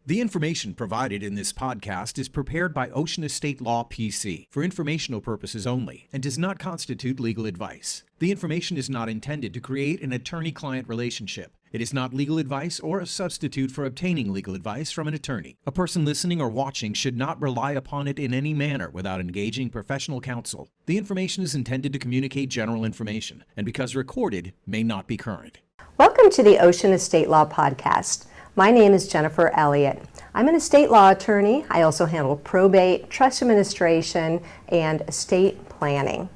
The information provided in this podcast is prepared by Ocean Estate Law PC for informational purposes only and does not constitute legal advice. The information is not intended to create an attorney-client relationship. It is not legal advice or a substitute for obtaining legal advice from an attorney. A person listening or watching should not rely upon it in any manner without engaging professional counsel. The information is intended to communicate general information and, because recorded, may not be current. Welcome to the Ocean Estate Law Podcast. My name is Jennifer Elliott. I'm an estate law attorney. I also handle probate, trust administration, and estate planning.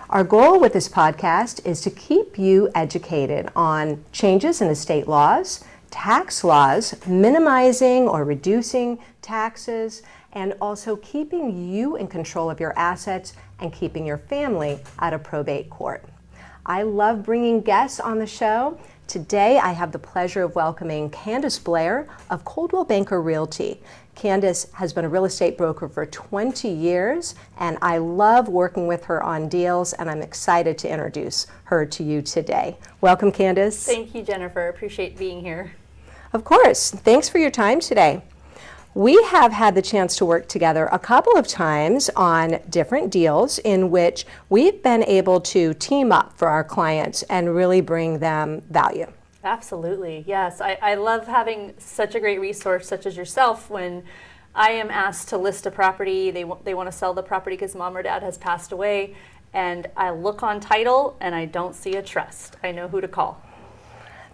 Our goal with this podcast is to keep you educated on changes in estate laws, tax laws, minimizing or reducing taxes, and also keeping you in control of your assets and keeping your family out of probate court. I love bringing guests on the show. Today, I have the pleasure of welcoming Candice Blair of Coldwell Banker Realty. Candice has been a real estate broker for 20 years, and I love working with her on deals, and I'm excited to introduce her to you today. Welcome, Candice. Thank you, Jennifer. Appreciate being here. Of course. Thanks for your time today. We have had the chance to work together a couple of times on different deals in which we've been able to team up for our clients and really bring them value. Absolutely, yes. I love having such a great resource such as yourself when I am asked to list a property. They want to sell the property because mom or dad has passed away, and I look on title and I don't see a trust. I know who to call.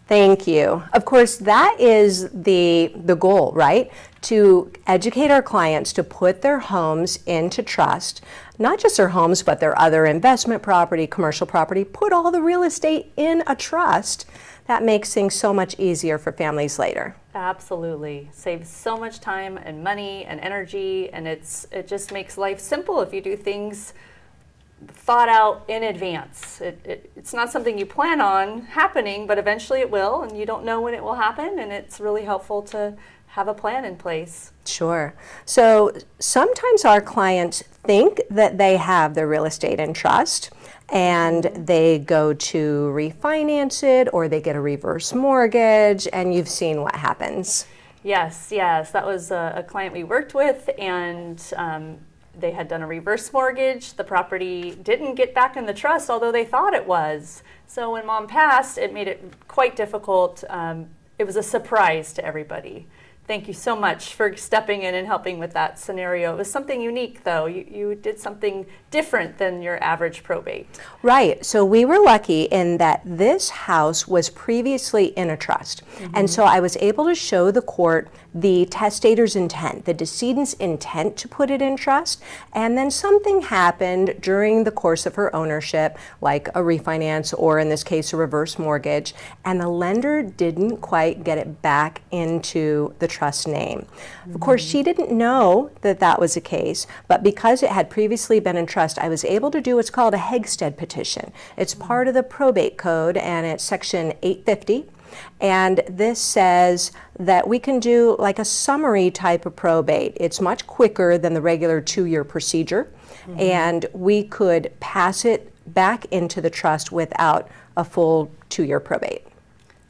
Thank you. Of course, that is the goal, right? To educate our clients to put their homes into trust, not just their homes, but their other investment property, commercial property, put all the real estate in a trust. That makes things so much easier for families later. Absolutely. Saves so much time and money and energy, and it just makes life simple if you do things thought out in advance. It's not something you plan on happening, but eventually it will, and you don't know when it will happen, and it's really helpful to have a plan in place. Sure. So sometimes our clients think that they have their real estate in trust, and they go to refinance it, or they get a reverse mortgage, and you've seen what happens. Yes. That was a client we worked with, and they had done a reverse mortgage. The property didn't get back in the trust, although they thought it was. So when mom passed, it made it quite difficult. It was a surprise to everybody. Thank you so much for stepping in and helping with that scenario. It was something unique, though. You did something different than your average probate. Right. So we were lucky in that this house was previously in a trust. And so I was able to show the court the testator's intent, the decedent's intent to put it in trust. And then something happened during the course of her ownership, like a refinance or in this case a reverse mortgage, and the lender didn't quite get it back into the trust name. Of course, she didn't know that that was the case, but because it had previously been in trust, I was able to do what's called a Heggstad petition. It's part of the probate code, and it's section 850. And this says that we can do like a summary type of probate. It's much quicker than the regular 2-year procedure, and we could pass it back into the trust without a full 2-year probate.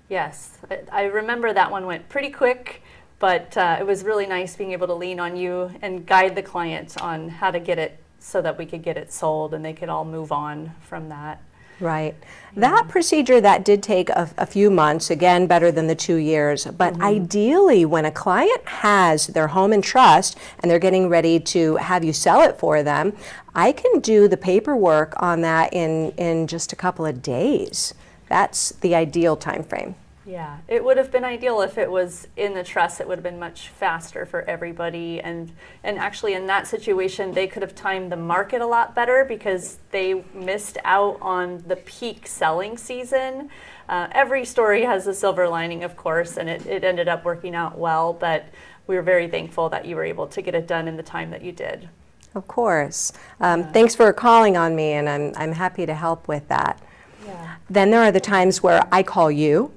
Yes, I remember that one went pretty quick, but it was really nice being able to lean on you and guide the client on how to get it so that we could get it sold and they could all move on from that. Right. That procedure, that did take a few months, again, better than the 2 years. But ideally, when a client has their home in trust and they're getting ready to have you sell it for them, I can do the paperwork on that in just a couple of days. That's the ideal time frame. Yeah, it would have been ideal if it was in the trust. It would have been much faster for everybody. And actually in that situation, they could have timed the market a lot better because they missed out on the peak selling season. Every story has a silver lining, of course, and it ended up working out well. But we were very thankful that you were able to get it done in the time that you did. Of course. Thanks for calling on me, and I'm happy to help with that. Yeah. Then there are the times where I call you.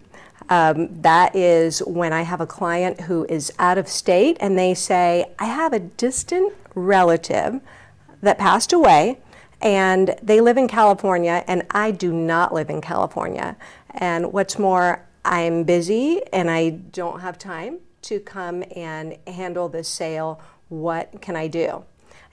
That is when I have a client who is out of state and they say, I have a distant relative that passed away and they live in California and I do not live in California. And what's more, I'm busy and I don't have time to come and handle this sale. What can I do?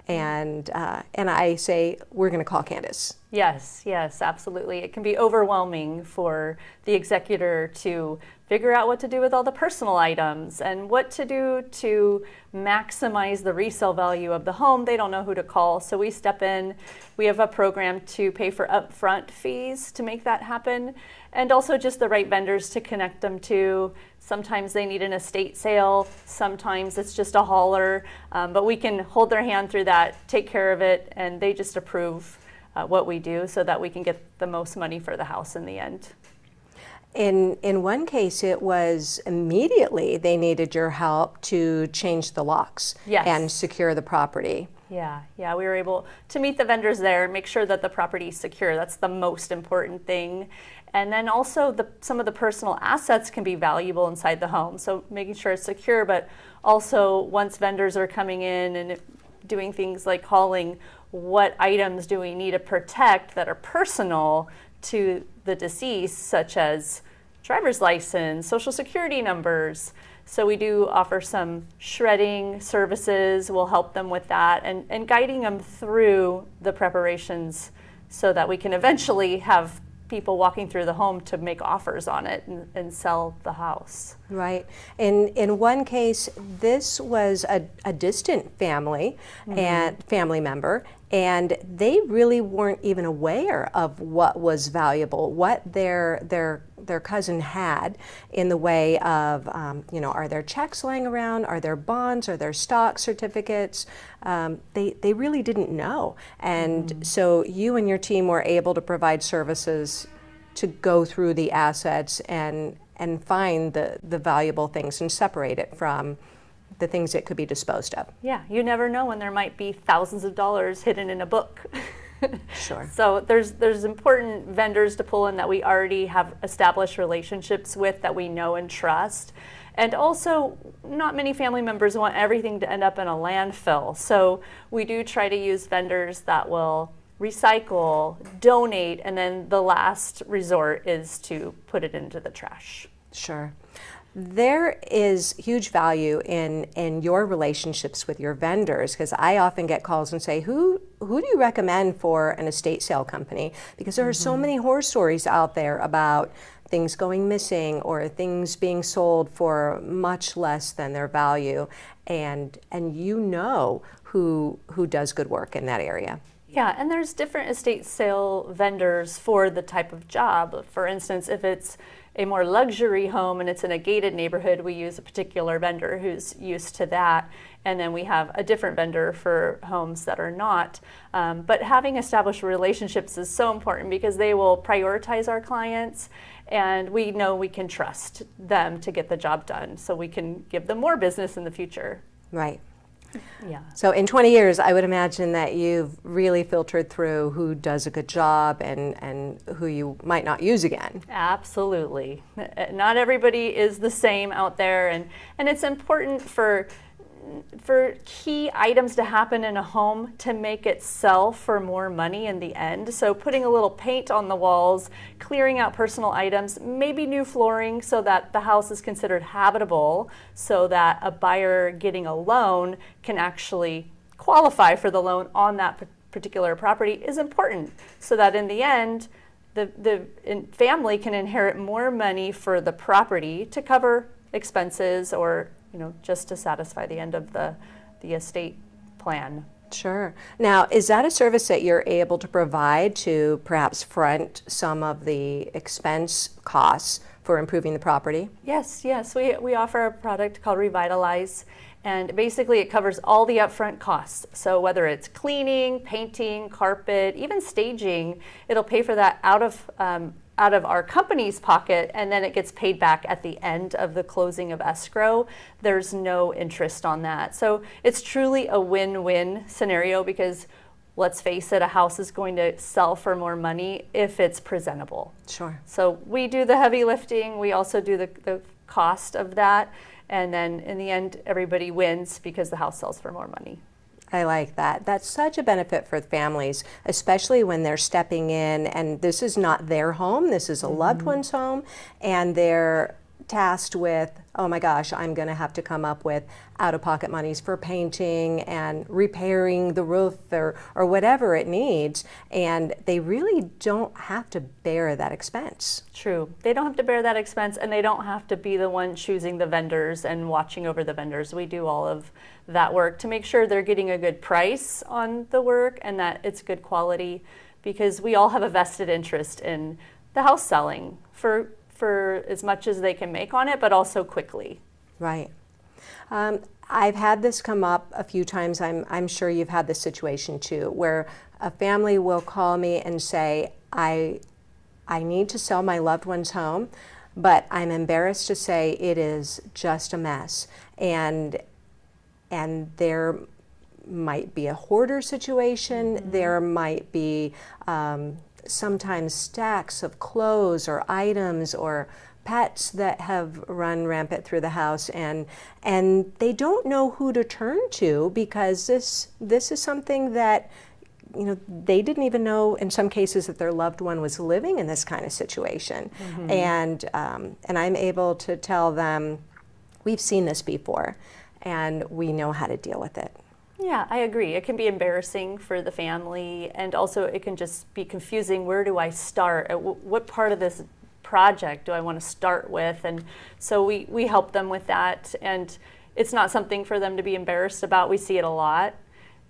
And I say, we're going to call Candice. Yes, yes, absolutely. It can be overwhelming for the executor to figure out what to do with all the personal items and what to do to maximize the resale value of the home. They don't know who to call, so we step in. We have a program to pay for upfront fees to make that happen, and also just the right vendors to connect them to. Sometimes they need an estate sale, sometimes it's just a hauler, but we can hold their hand through that, take care of it, and they just approve what we do so that we can get the most money for the house in the end. In one case, it was immediately they needed your help to change the locks and secure the property. Yeah, we were able to meet the vendors there and make sure that the property is secure. That's the most important thing. And then also some of the personal assets can be valuable inside the home. So making sure it's secure, but also once vendors are coming in and doing things like hauling, what items do we need to protect that are personal to the deceased, such as driver's license, social security numbers. So we do offer some shredding services. We'll help them with that and guiding them through the preparations so that we can eventually have people walking through the home to make offers on it and sell the house. Right. In one case, this was a distant family and family member, and they really weren't even aware of what was valuable, what their cousin had in the way of, are there checks laying around? Are there bonds? Are there stock certificates? They really didn't know. And so you and your team were able to provide services to go through the assets and find the valuable things and separate it from the things that could be disposed of. Yeah, you never know when there might be thousands of dollars hidden in a book. Sure. So there's important vendors to pull in that we already have established relationships with that we know and trust. And also, not many family members want everything to end up in a landfill. So we do try to use vendors that will recycle, donate, and then the last resort is to put it into the trash. Sure. There is huge value in your relationships with your vendors, because I often get calls and say, who do you recommend for an estate sale company? Because there are so many horror stories out there about things going missing or things being sold for much less than their value, and you know who does good work in that area. Yeah, and there's different estate sale vendors for the type of job. For instance, if it's a more luxury home and it's in a gated neighborhood, we use a particular vendor who's used to that. And then we have a different vendor for homes that are not. But having established relationships is so important because they will prioritize our clients, and we know we can trust them to get the job done, so we can give them more business in the future. Right. Yeah. So in 20 years, I would imagine that you've really filtered through who does a good job and who you might not use again. Absolutely. Not everybody is the same out there, and it's important for key items to happen in a home to make it sell for more money in the end. So putting a little paint on the walls, clearing out personal items, maybe new flooring so that the house is considered habitable, so that a buyer getting a loan can actually qualify for the loan on that particular property is important, so that in the end the family can inherit more money for the property to cover expenses or just to satisfy the end of the estate plan. Sure. Now, is that a service that you're able to provide to perhaps front some of the expense costs for improving the property? Yes. We offer a product called Revitalize, and basically it covers all the upfront costs. So whether it's cleaning, painting, carpet, even staging, it'll pay for that out of our company's pocket, and then it gets paid back at the end of the closing of escrow. There's no interest on that. So it's truly a win-win scenario because, let's face it, a house is going to sell for more money if it's presentable. Sure. So we do the heavy lifting. We also do the cost of that. And then in the end, everybody wins because the house sells for more money. I like that. That's such a benefit for families, especially when they're stepping in and this is not their home, this is a loved one's home, and they're tasked with, oh my gosh, I'm going to have to come up with out-of-pocket monies for painting and repairing the roof or whatever it needs, and they really don't have to bear that expense. True. They don't have to bear that expense, and they don't have to be the one choosing the vendors and watching over the vendors. We do all of that work to make sure they're getting a good price on the work and that it's good quality, because we all have a vested interest in the house selling for as much as they can make on it, but also quickly. Right. I've had this come up a few times. I'm sure you've had this situation too, where a family will call me and say, I need to sell my loved one's home, but I'm embarrassed to say it is just a mess. And there might be a hoarder situation. Mm-hmm. There might be sometimes stacks of clothes or items or pets that have run rampant through the house, and they don't know who to turn to, because this is something that, you know, they didn't even know in some cases that their loved one was living in this kind of situation. Mm-hmm. And I'm able to tell them, we've seen this before and we know how to deal with it. Yeah, I agree. It can be embarrassing for the family, and also it can just be confusing. Where do I start? What part of this project do I want to start with? And so we help them with that, and it's not something for them to be embarrassed about. We see it a lot.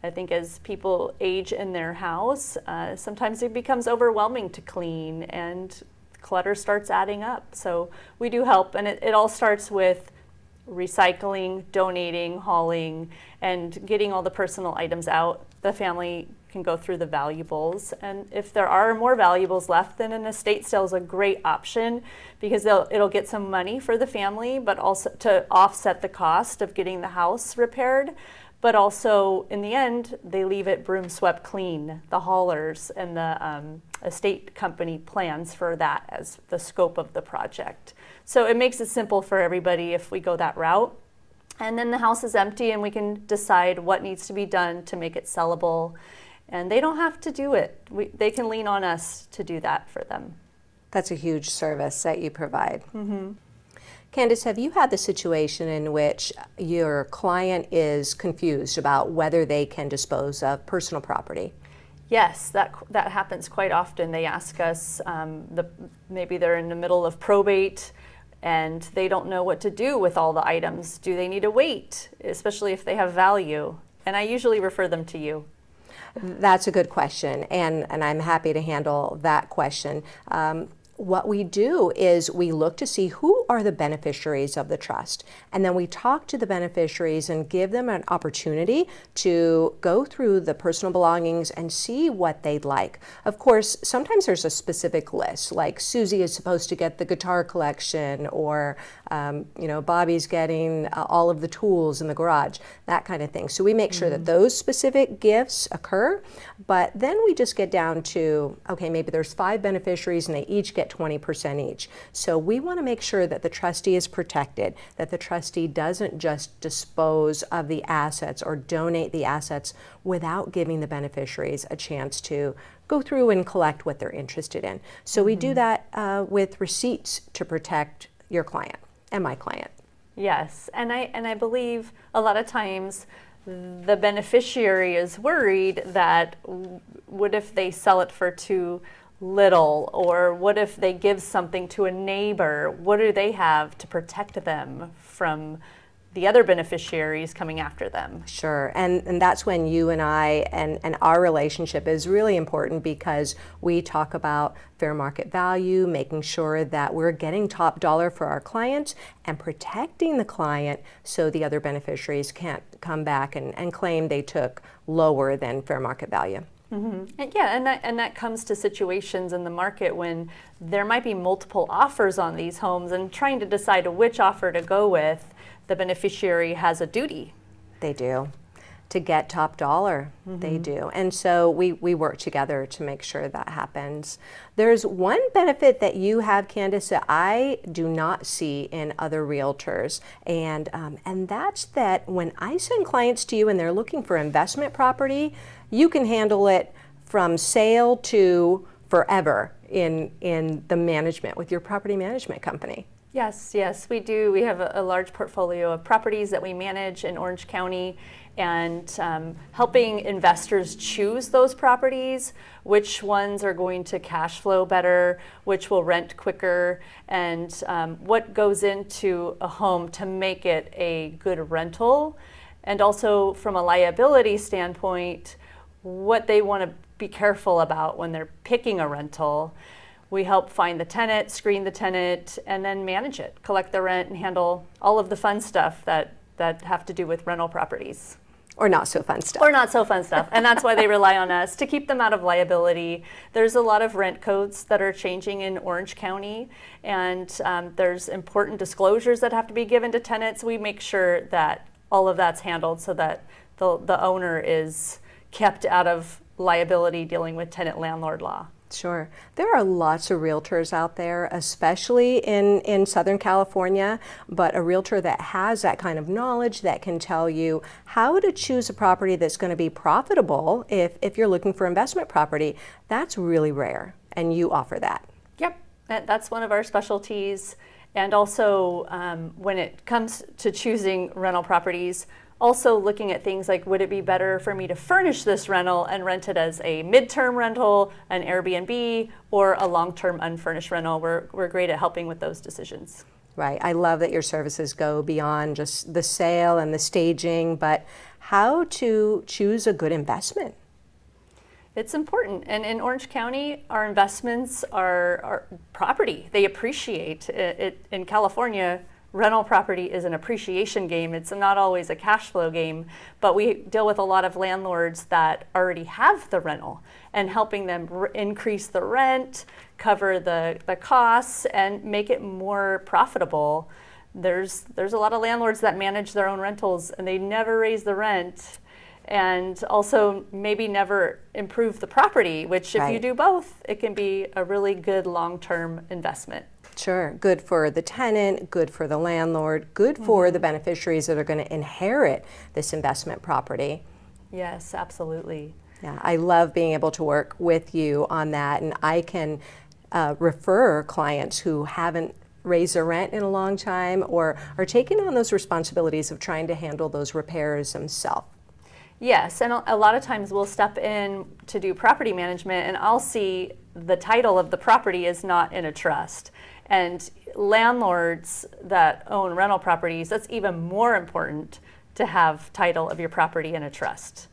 I think as people age in their house, sometimes it becomes overwhelming to clean and clutter starts adding up. So we do help, and it all starts with recycling, donating, hauling, and getting all the personal items out. The family can go through the valuables, and if there are more valuables left, then an estate sale is a great option, because it'll get some money for the family, but also to offset the cost of getting the house repaired. But also, in the end, they leave it broom swept clean. The haulers and the estate company plans for that as the scope of the project. So it makes it simple for everybody if we go that route. And then the house is empty and we can decide what needs to be done to make it sellable. And they don't have to do it. They can lean on us to do that for them. That's a huge service that you provide. Mm-hmm. Candice, have you had the situation in which your client is confused about whether they can dispose of personal property? Yes, that happens quite often. They ask us, maybe they're in the middle of probate and they don't know what to do with all the items. Do they need to wait, especially if they have value? And I usually refer them to you. That's a good question, and I'm happy to handle that question. What we do is we look to see who are the beneficiaries of the trust, and then we talk to the beneficiaries and give them an opportunity to go through the personal belongings and see what they'd like. Of course, sometimes there's a specific list, like Susie is supposed to get the guitar collection, or Bobby's getting all of the tools in the garage, that kind of thing. So we make sure that those specific gifts occur, but then we just get down to, okay, maybe there's 5 beneficiaries and they each get 20% each. So we want to make sure that the trustee is protected, that the trustee doesn't just dispose of the assets or donate the assets without giving the beneficiaries a chance to go through and collect what they're interested in. So we do that with receipts to protect your client and my client. Yes, and I believe a lot of times the beneficiary is worried that what if they sell it for too little, or what if they give something to a neighbor? What do they have to protect them from the other beneficiaries coming after them? Sure, and that's when you and I and our relationship is really important, because we talk about fair market value, making sure that we're getting top dollar for our client and protecting the client so the other beneficiaries can't come back and claim they took lower than fair market value. Mm-hmm. And that comes to situations in the market when there might be multiple offers on these homes, and trying to decide which offer to go with, the beneficiary has a duty. They do. To get top dollar, they do. And so we work together to make sure that happens. There's one benefit that you have, Candice, that I do not see in other realtors, and that's that when I send clients to you and they're looking for investment property, you can handle it from sale to forever in the management with your property management company. Yes, we do. We have a large portfolio of properties that we manage in Orange County, and helping investors choose those properties, which ones are going to cash flow better, which will rent quicker, and what goes into a home to make it a good rental. And also from a liability standpoint, what they want to be careful about when they're picking a rental. We help find the tenant, screen the tenant, and then manage it, collect the rent, and handle all of the fun stuff that have to do with rental properties. Or not so fun stuff. Or not so fun stuff. And that's why they rely on us to keep them out of liability. There's a lot of rent codes that are changing in Orange County, and there's important disclosures that have to be given to tenants. We make sure that all of that's handled so that the owner is kept out of liability dealing with tenant-landlord law. Sure. There are lots of realtors out there, especially in Southern California, but a realtor that has that kind of knowledge that can tell you how to choose a property that's going to be profitable if you're looking for investment property, that's really rare, and you offer that. Yep, that's one of our specialties. And also, when it comes to choosing rental properties, also looking at things like, would it be better for me to furnish this rental and rent it as a midterm rental, an Airbnb, or a long-term unfurnished rental? We're great at helping with those decisions. Right. I love that your services go beyond just the sale and the staging, but how to choose a good investment. It's important. And in Orange County, our investments are property. They appreciate. In California, rental property is an appreciation game. It's not always a cash flow game, but we deal with a lot of landlords that already have the rental, and helping them increase the rent, cover the costs, and make it more profitable. There's a lot of landlords that manage their own rentals and they never raise the rent, and also maybe never improve the property, which if you do both, it can be a really good long-term investment. Sure. Good for the tenant, good for the landlord, good for the beneficiaries that are going to inherit this investment property. Yes, absolutely. Yeah, I love being able to work with you on that, and I can refer clients who haven't raised their rent in a long time or are taking on those responsibilities of trying to handle those repairs themselves. Yes, and a lot of times we'll step in to do property management and I'll see the title of the property is not in a trust. And landlords that own rental properties, that's even more important to have title of your property in a trust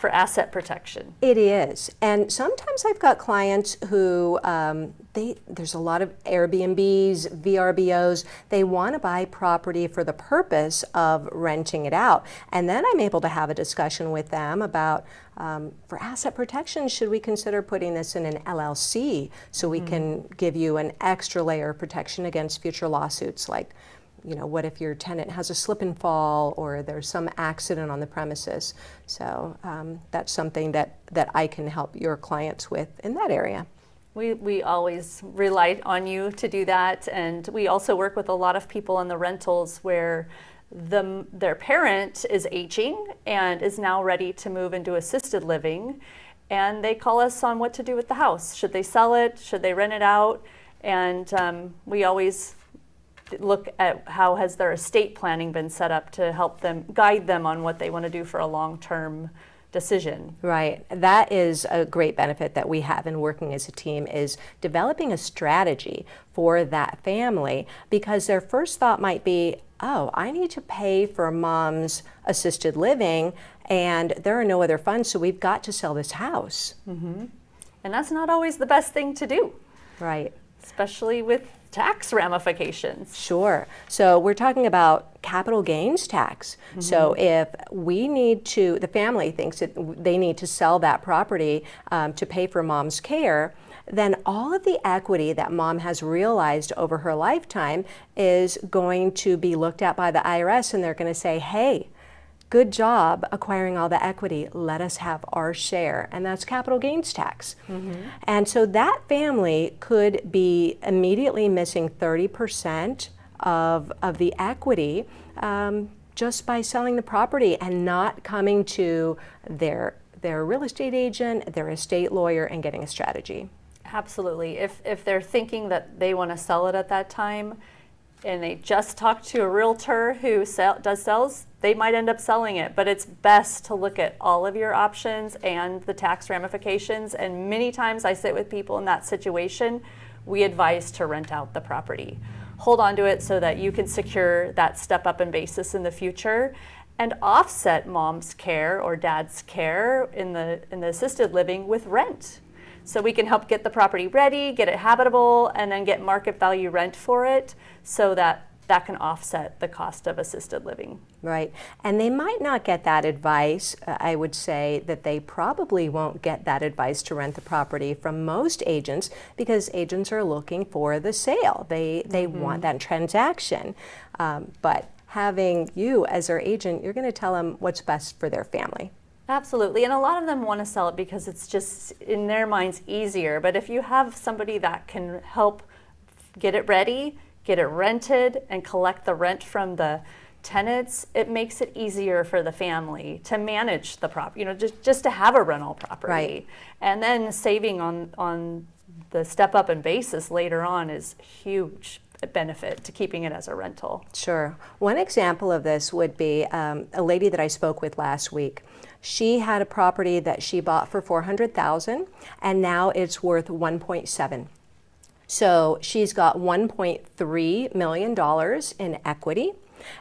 for asset protection. It is. And sometimes I've got clients who, there's a lot of Airbnbs, VRBOs, they want to buy property for the purpose of renting it out. And then I'm able to have a discussion with them about, for asset protection, should we consider putting this in an LLC so we can give you an extra layer of protection against future lawsuits, like, you know, what if your tenant has a slip and fall or there's some accident on the premises? So that's something that I can help your clients with in that area. We always rely on you to do that, and we also work with a lot of people on the rentals where their parent is aging and is now ready to move into assisted living, and they call us on what to do with the house. Should they sell it? Should they rent it out? And we always look at how has their estate planning been set up to help them, guide them on what they want to do for a long-term decision. Right. That is a great benefit that we have in working as a team, is developing a strategy for that family, because their first thought might be, oh, I need to pay for mom's assisted living and there are no other funds, so we've got to sell this house. Mm-hmm. And that's not always the best thing to do. Right. Especially with tax ramifications. Sure. So we're talking about capital gains tax. Mm-hmm. So if the family thinks that they need to sell that property to pay for mom's care, then all of the equity that mom has realized over her lifetime is going to be looked at by the IRS, and they're going to say, hey, good job acquiring all the equity, let us have our share, and that's capital gains tax. Mm-hmm. And so that family could be immediately missing 30% of the equity just by selling the property and not coming to their real estate agent, their estate lawyer, and getting a strategy. Absolutely. If they're thinking that they want to sell it at that time, and they just talked to a realtor who does sales, they might end up selling it. But it's best to look at all of your options and the tax ramifications. And many times I sit with people in that situation, we advise to rent out the property. Hold on to it so that you can secure that step up in basis in the future, and offset mom's care or dad's care in the assisted living with rent. So we can help get the property ready, get it habitable, and then get market value rent for it, so that can offset the cost of assisted living. Right. And they might not get that advice. I would say that they probably won't get that advice to rent the property from most agents, because agents are looking for the sale. They want that transaction. But having you as their agent, you're going to tell them what's best for their family. Absolutely, and a lot of them want to sell it because it's just, in their minds, easier. But if you have somebody that can help get it ready, get it rented, and collect the rent from the tenants, it makes it easier for the family to manage the property, just to have a rental property. Right. And then saving on the step up in basis later on is huge benefit to keeping it as a rental. Sure. One example of this would be a lady that I spoke with last week. She had a property that she bought for $400,000, and now it's worth $1.7. So she's got $1.3 million in equity.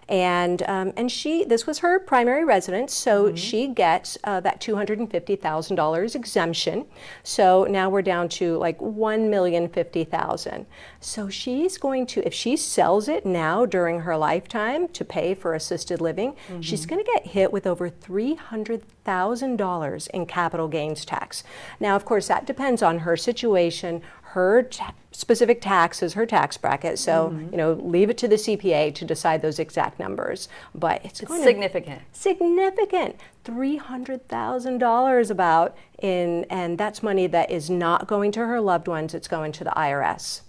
And this was her primary residence, so she gets that $250,000 exemption. So now we're down to like $1,050,000. So she's going to, if she sells it now during her lifetime to pay for assisted living, she's going to get hit with over $300,000 in capital gains tax. Now, of course, that depends on her situation, her specific taxes, her tax bracket. So, leave it to the CPA to decide those exact numbers. But it's significant. Significant. $300,000 about and that's money that is not going to her loved ones. It's going to the IRS.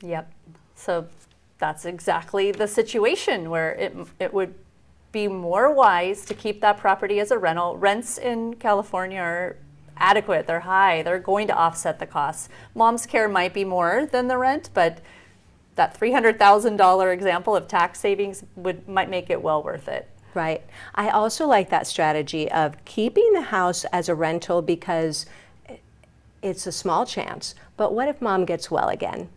Yep. So that's exactly the situation where it would be more wise to keep that property as a rental. Rents in California are adequate, they're high, they're going to offset the costs. Mom's care might be more than the rent, but that $300,000 example of tax savings might make it well worth it. Right. I also like that strategy of keeping the house as a rental because it's a small chance. But what if mom gets well again?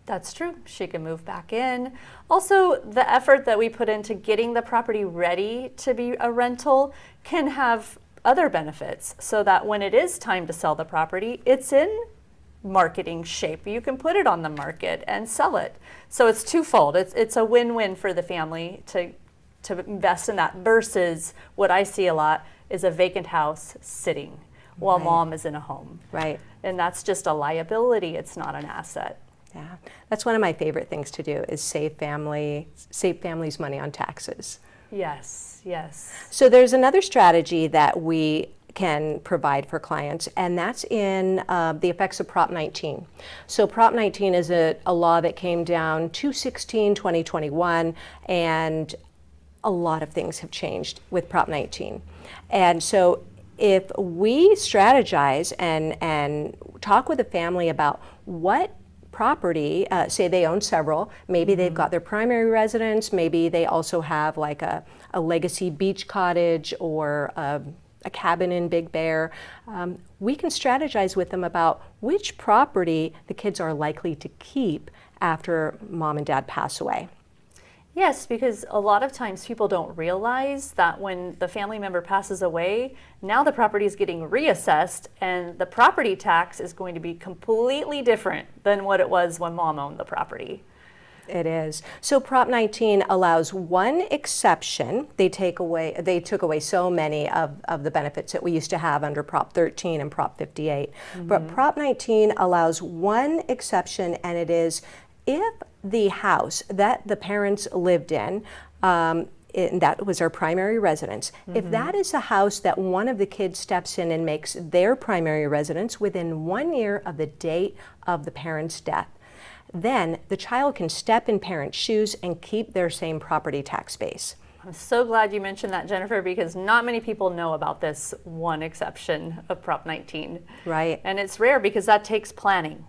That's true. She can move back in. Also, the effort that we put into getting the property ready to be a rental can have other benefits, so that when it is time to sell the property, it's in marketing shape. You can put it on the market and sell it. So it's twofold. It's a win-win for the family to invest in that, versus what I see a lot is a vacant house sitting while mom is in a home. Right. And that's just a liability. It's not an asset. Yeah, that's one of my favorite things to do is save families money on taxes. Yes, yes. So there's another strategy that we can provide for clients, and that's in the effects of Prop 19. So Prop 19 is a law that came down 2/16/2021, and a lot of things have changed with Prop 19. And so if we strategize and talk with a family about what property, say they own several, maybe they've got their primary residence, maybe they also have like a legacy beach cottage or a cabin in Big Bear, we can strategize with them about which property the kids are likely to keep after mom and dad pass away. Yes, because a lot of times people don't realize that when the family member passes away, now the property is getting reassessed and the property tax is going to be completely different than what it was when mom owned the property. It is. So Prop 19 allows one exception. They took away so many of the benefits that we used to have under Prop 13 and Prop 58. But Prop 19 allows one exception, and it is if the house that the parents lived in, that was their primary residence, if that is a house that one of the kids steps in and makes their primary residence within 1 year of the date of the parent's death, then the child can step in parents' shoes and keep their same property tax base. I'm so glad you mentioned that, Jennifer, because not many people know about this one exception of Prop 19. Right. And it's rare because that takes planning.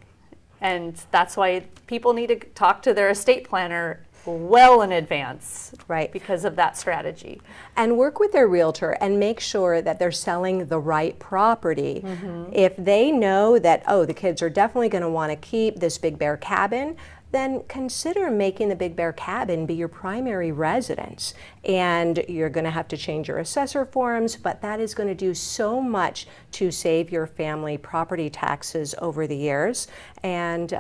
And that's why people need to talk to their estate planner well in advance, Right. because of that strategy. And work with their realtor and make sure that they're selling the right property. If they know that, oh, the kids are definitely going to want to keep this Big Bear cabin, then consider making the Big Bear cabin be your primary residence. And you're going to have to change your assessor forms, but that is going to do so much to save your family property taxes over the years, and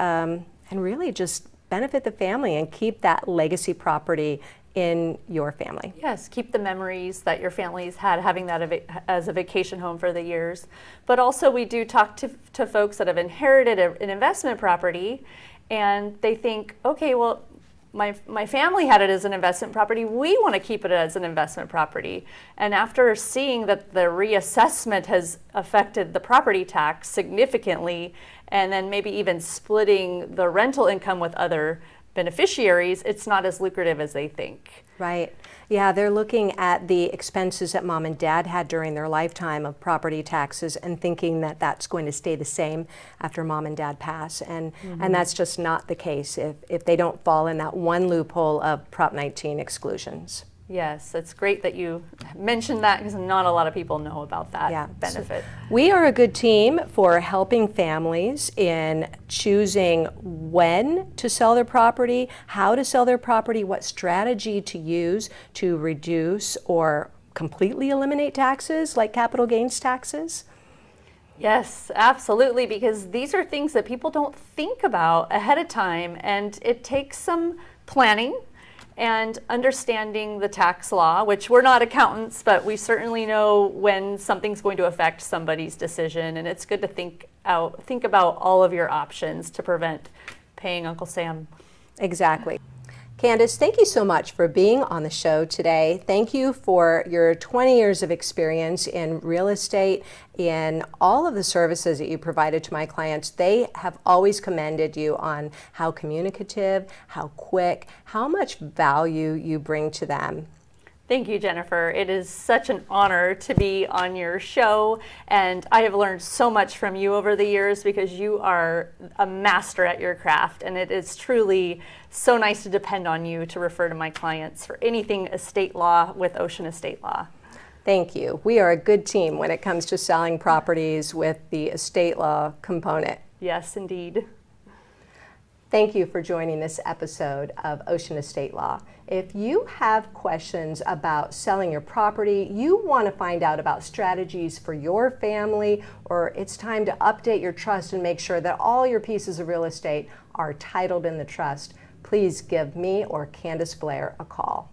really just benefit the family and keep that legacy property in your family. Yes, keep the memories that your families had having that as a vacation home for the years. But also we do talk to folks that have inherited an investment property, and they think, okay, well, my family had it as an investment property. We want to keep it as an investment property. And after seeing that the reassessment has affected the property tax significantly, and then maybe even splitting the rental income with other beneficiaries, it's not as lucrative as they think. Right. Yeah, they're looking at the expenses that mom and dad had during their lifetime of property taxes and thinking that that's going to stay the same after mom and dad pass. And that's just not the case if they don't fall in that one loophole of Prop 19 exclusions. Yes, it's great that you mentioned that, because not a lot of people know about that benefit. We are a good team for helping families in choosing when to sell their property, how to sell their property, what strategy to use to reduce or completely eliminate taxes like capital gains taxes. Yes, absolutely, because these are things that people don't think about ahead of time, and it takes some planning and understanding the tax law, which we're not accountants, but we certainly know when something's going to affect somebody's decision, and it's good to think about all of your options to prevent paying Uncle Sam. Exactly. Candice, thank you so much for being on the show today. Thank you for your 20 years of experience in real estate, in all of the services that you provided to my clients. They have always commended you on how communicative, how quick, how much value you bring to them. Thank you, Jennifer. It is such an honor to be on your show, and I have learned so much from you over the years because you are a master at your craft, and it is truly so nice to depend on you to refer to my clients for anything estate law with Ocean Estate Law. Thank you. We are a good team when it comes to selling properties with the estate law component. Yes, indeed. Thank you for joining this episode of Ocean Estate Law. If you have questions about selling your property, you want to find out about strategies for your family, or it's time to update your trust and make sure that all your pieces of real estate are titled in the trust, please give me or Candice Blair a call.